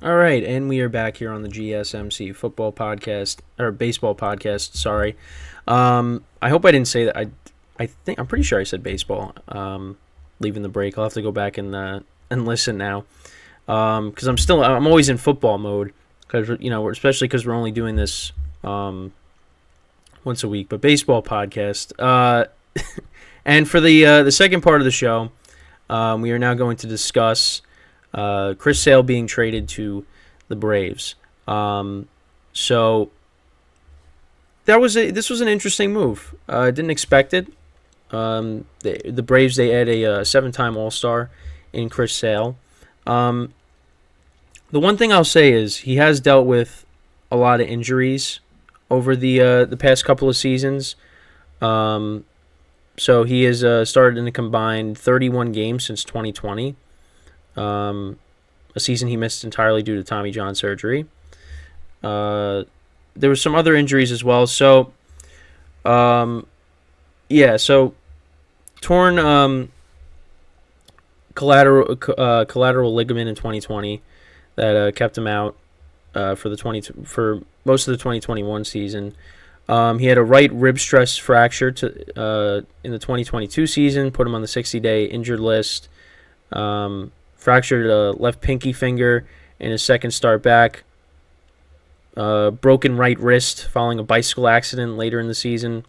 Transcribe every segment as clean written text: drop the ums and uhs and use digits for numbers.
All right, and we are back here on the GSMC football podcast or baseball podcast. Sorry, I hope I didn't say that. I'm pretty sure I said baseball. Leaving the break, I'll have to go back and listen now because I'm always in football mode because especially because we're only doing this once a week. But baseball podcast. And for the second part of the show, we are now going to discuss Chris Sale being traded to the Braves. So this was an interesting move. I didn't expect it. The Braves, they add a 7-time All-Star in Chris Sale. The one thing I'll say is he has dealt with a lot of injuries over the past couple of seasons. So he has started in a combined 31 games since 2020. A season he missed entirely due to Tommy John surgery. There were some other injuries as well. So, so torn collateral ligament in 2020 that kept him out for most of the 2021 season. He had a right rib stress fracture in the 2022 season, put him on the 60-day injured list. Fractured a left pinky finger in his second start back. Broken right wrist following a bicycle accident later in the season.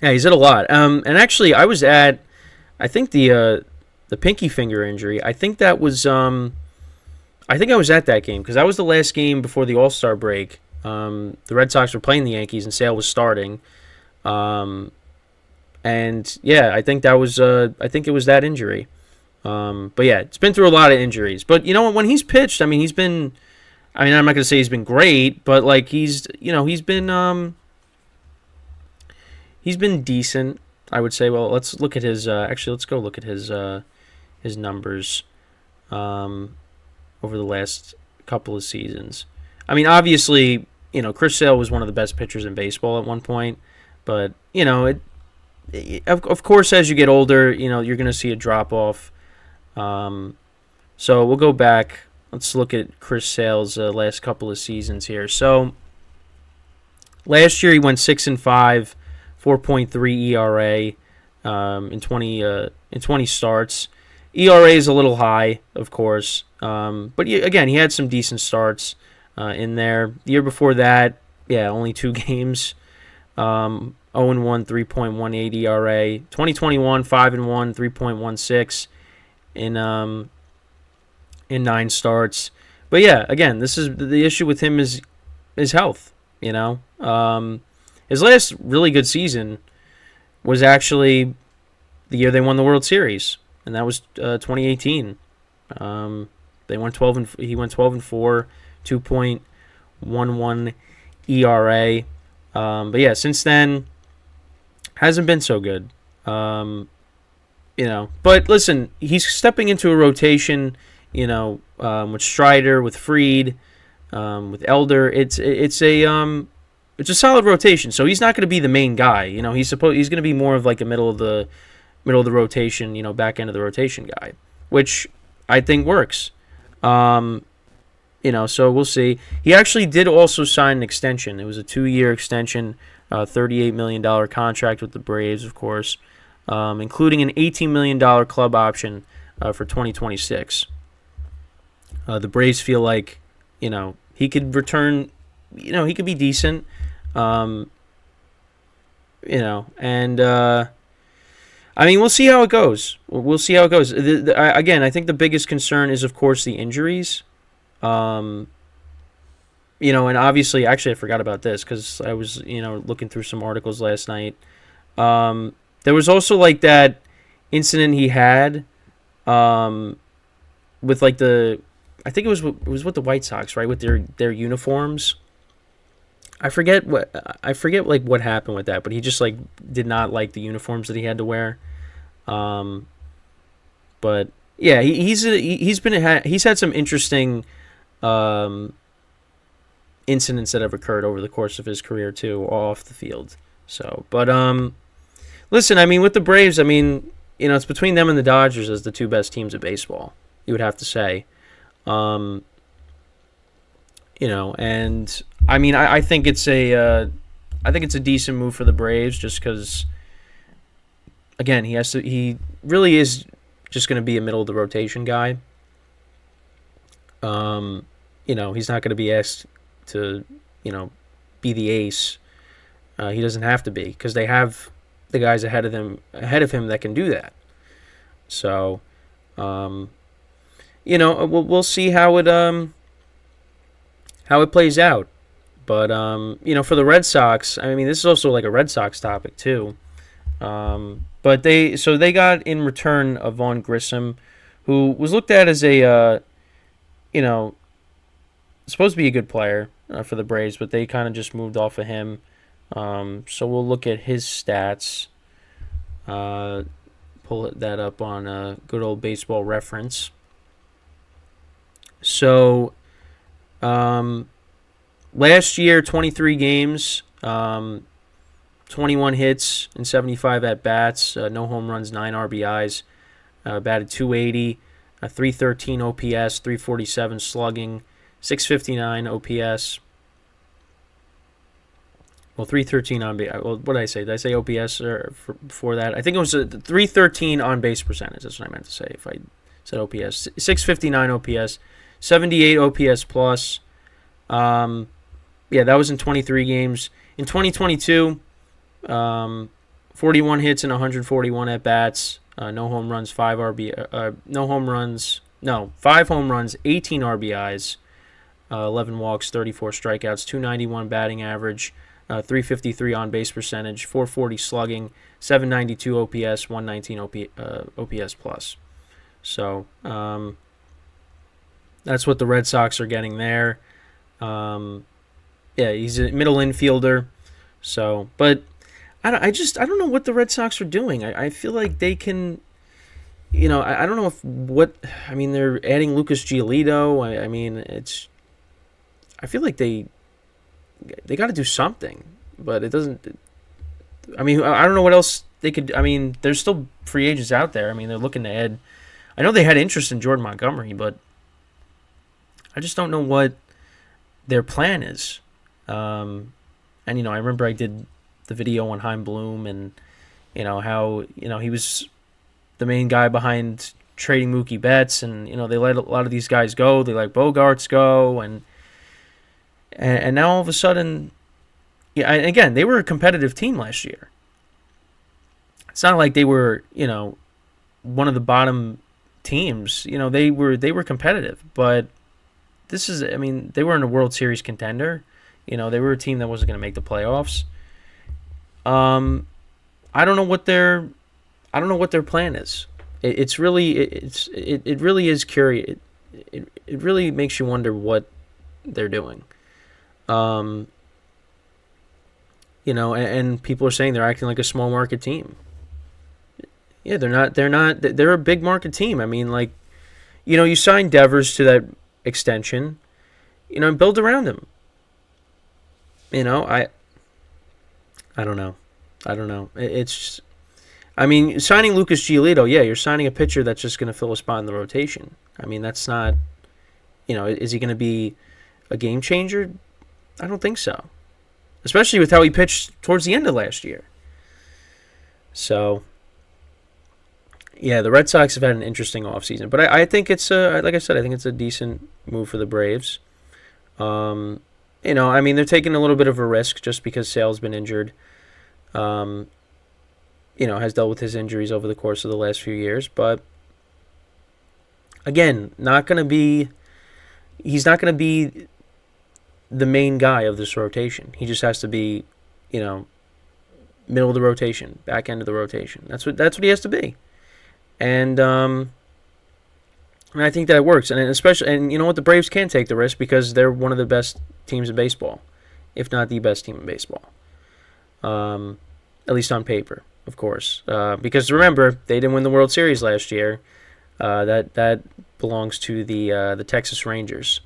Yeah, he's had a lot. And actually, I think the pinky finger injury. I think I was at that game because that was the last game before the All-Star break. The Red Sox were playing the Yankees and Sale was starting. And yeah, I think it was that injury. But yeah, it's been through a lot of injuries. But you know what? When he's pitched, I'm not going to say he's been great, but like he's been decent, I would say. Well, let's look at his let's go look at his numbers over the last couple of seasons. Obviously, Chris Sale was one of the best pitchers in baseball at one point, but of course as you get older, you're going to see a drop off. So we'll go back. Let's look at Chris Sale's last couple of seasons here. So last year he went 6-5, 4.3 ERA in 20 starts. ERA is a little high, of course, but again he had some decent starts in there. The year before that, only 2 games. 0-1, 3.18 ERA. 2021, 5-1, 3.16. In 9 starts. But yeah, again, this is the issue with him is health, His last really good season was actually the year they won the World Series, and that was 2018. He went 12-4, 2.11 ERA. But yeah, since then hasn't been so good. But listen, he's stepping into a rotation, with Strider, with Fried, with Elder. It's a solid rotation. So he's not going to be the main guy. He's going to be more of like a middle of the rotation, back end of the rotation guy, which I think works. So we'll see. He actually did also sign an extension. It was a 2-year extension, $38 million contract with the Braves, of course. Including an $18 million club option for 2026. The Braves feel like, he could return, he could be decent, and we'll see how it goes. We'll see how it goes. Again, I think the biggest concern is, of course, the injuries. And obviously, actually, I forgot about this because I was, looking through some articles last night. There was also like that incident he had with like I think it was with the White Sox, right? With their uniforms. I forget like what happened with that, but he just like did not like the uniforms that he had to wear. But yeah, he's had some interesting incidents that have occurred over the course of his career too, off the field. So, but listen, with the Braves, it's between them and the Dodgers as the 2 best teams of baseball, you would have to say. And I mean, I think it's I think it's a decent move for the Braves, just because, again, he really is just going to be a middle of the rotation guy. He's not going to be asked to, be the ace. He doesn't have to be, because they have the guys ahead of him that can do that. So, we'll see how it plays out. But for the Red Sox, I mean, this is also like a Red Sox topic too. But they got in return of Vaughn Grissom, who was looked at as a supposed to be a good player for the Braves, but they kind of just moved off of him. So we'll look at his stats. Pull that up on a good old Baseball Reference. So, last year, 23 games, 21 hits and 75 at-bats, no home runs, 9 RBIs, batted .280, 313 OPS, 347 slugging, 659 OPS. Well, 313 on base. Well, what did I say? Did I say OPS before that? I think it was a 313 on base percentage. That's what I meant to say if I said OPS. 659 OPS, 78 OPS plus. That was in 23 games. In 2022, 41 hits and 141 at bats. No home runs, 5 home runs, 18 RBIs, 11 walks, 34 strikeouts, 291 batting average, 353 on base percentage, 440 slugging, 792 OPS, 119 OPS plus. So that's what the Red Sox are getting there. He's a middle infielder. So, but I don't know what the Red Sox are doing. I feel like they can, I don't know they're adding Lucas Giolito. I feel like they got to do something, but it doesn't. I don't know what else they could. There's still free agents out there. They're looking to add. I know they had interest in Jordan Montgomery, but I just don't know what their plan is. I remember I did the video on Heim Bloom and, how, he was the main guy behind trading Mookie Betts, and, they let a lot of these guys go. They let Bogarts go, and now all of a sudden, and again, they were a competitive team last year. It's not like they were, one of the bottom teams. They were competitive, but this is, they were in a World Series contender. They were a team that wasn't going to make the playoffs. I don't know what their plan is. It really is curious. It really makes you wonder what they're doing. And people are saying they're acting like a small market team. Yeah, they're not. They're a big market team. You signed Devers to that extension, and build around him. I don't know. It's, signing Lucas Giolito, you're signing a pitcher that's just going to fill a spot in the rotation. That's not, is he going to be a game changer? I don't think so. Especially with how he pitched towards the end of last year. So, the Red Sox have had an interesting offseason. But I think it's, like I said, I think it's a decent move for the Braves. They're taking a little bit of a risk just because Sale's been injured. Has dealt with his injuries over the course of the last few years. But, again, he's not going to be the main guy of this rotation. He just has to be, middle of the rotation, back end of the rotation. That's what he has to be. And I think that works. And especially, and you know what, the Braves can take the risk because they're one of the best teams in baseball, if not the best team in baseball. At least on paper, of course. Because remember, they didn't win the World Series last year. That belongs to the Texas Rangers,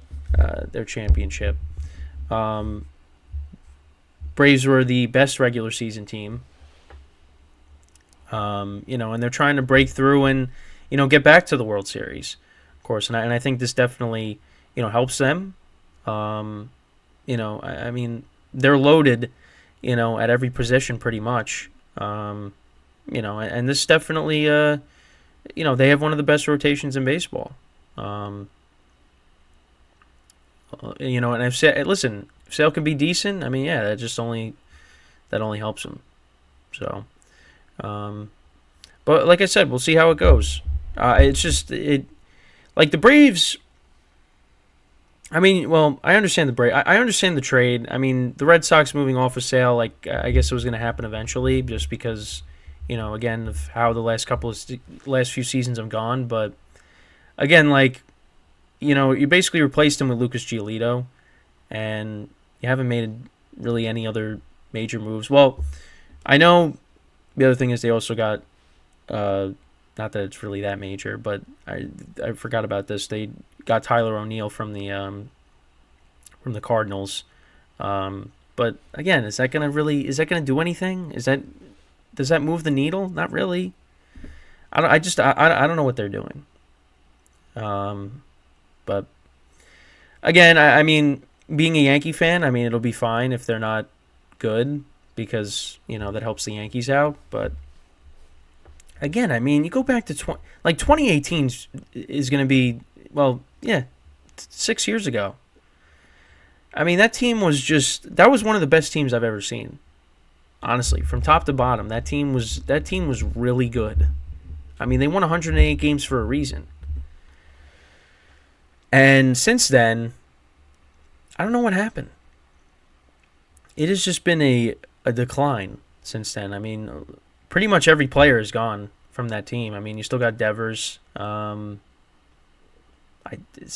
their championship. Braves were the best regular season team. And they're trying to break through and, get back to the World Series, of course. And I think this definitely, helps them. I mean, they're loaded, at every position pretty much. And this definitely, they have one of the best rotations in baseball. And if listen, if Sale can be decent, I mean, yeah, that only helps him. So, but like I said, we'll see how it goes. It's just like the Braves. I mean, well, I understand the break. I understand the trade. I mean, the Red Sox moving off of Sale, like I guess it was going to happen eventually, just because, again, of how the last few seasons have gone. But again, like, you basically replaced him with Lucas Giolito, and you haven't made really any other major moves. Well, I know the other thing is they also got, not that it's really that major, but I forgot about this. They got Tyler O'Neill from the Cardinals. But again, is that gonna do anything? Does that move the needle? Not really. I don't know what they're doing. But again, I mean, being a Yankee fan, I mean, it'll be fine if they're not good because that helps the Yankees out. But again, I mean, you go back to 2018 is going to be, well, yeah, 6 years ago. I mean, that was one of the best teams I've ever seen. Honestly, from top to bottom, that team was really good. I mean, they won 108 games for a reason. And since then, I don't know what happened. It has just been a decline since then. I mean, pretty much every player is gone from that team. I mean, you still got Devers. Is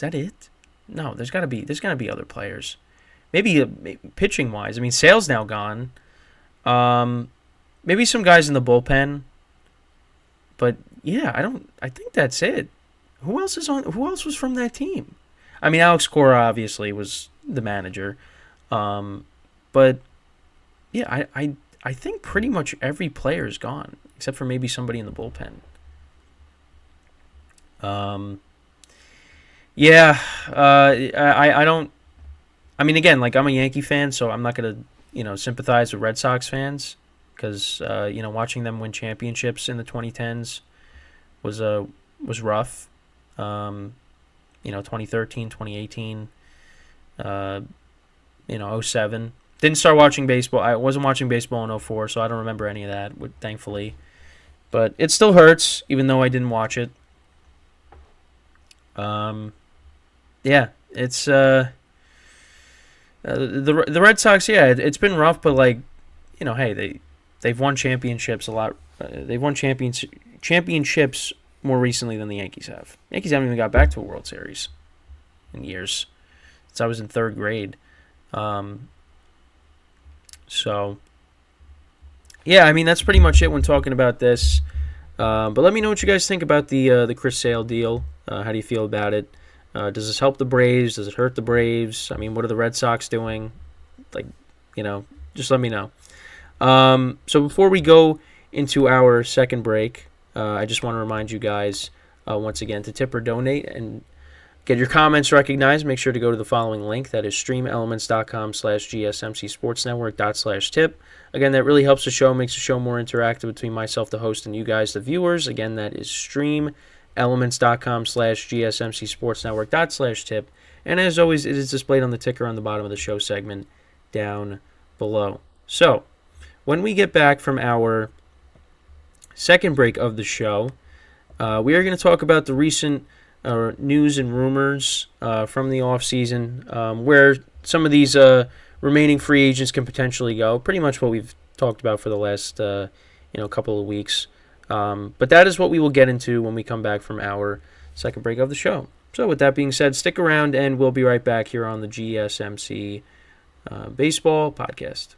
that it? No, there's gotta be other players. Maybe pitching wise. I mean, Sale's now gone. Maybe some guys in the bullpen. But yeah, I think that's it. Who else was from that team? I mean, Alex Cora obviously was the manager. But yeah, I think pretty much every player is gone except for maybe somebody in the bullpen. Yeah, I don't. I mean, again, like I'm a Yankee fan, so I'm not gonna sympathize with Red Sox fans because watching them win championships in the 2010s was rough. 2013, 2018, 07. Didn't start watching baseball. I wasn't watching baseball in 04, so I don't remember any of that, thankfully. But it still hurts, even though I didn't watch it. Yeah, it's the Red Sox. Yeah, it's been rough, but hey, they've won championships a lot. They've won championships more recently than the Yankees have. Yankees haven't even got back to a World Series in years since I was in third grade. So yeah, I mean that's pretty much it when talking about this. But let me know what you guys think about the Chris Sale deal. How do you feel about it? Does this help the Braves? Does it hurt the Braves? I mean, what are the Red Sox doing? Just let me know. So before we go into our second break, I just want to remind you guys once again to tip or donate and get your comments recognized. Make sure to go to the following link. That is streamelements.com/gsmcsportsnetwork./tip. Again, that really helps the show, makes the show more interactive between myself, the host, and you guys, the viewers. Again, that is streamelements.com/gsmcsportsnetwork./tip. And as always, it is displayed on the ticker on the bottom of the show segment down below. So, when we get back from our second break of the show, we are going to talk about the recent news and rumors from the offseason, where some of these remaining free agents can potentially go. Pretty much what we've talked about for the last couple of weeks. But that is what we will get into when we come back from our second break of the show. So with that being said, stick around and we'll be right back here on the GSMC Baseball Podcast.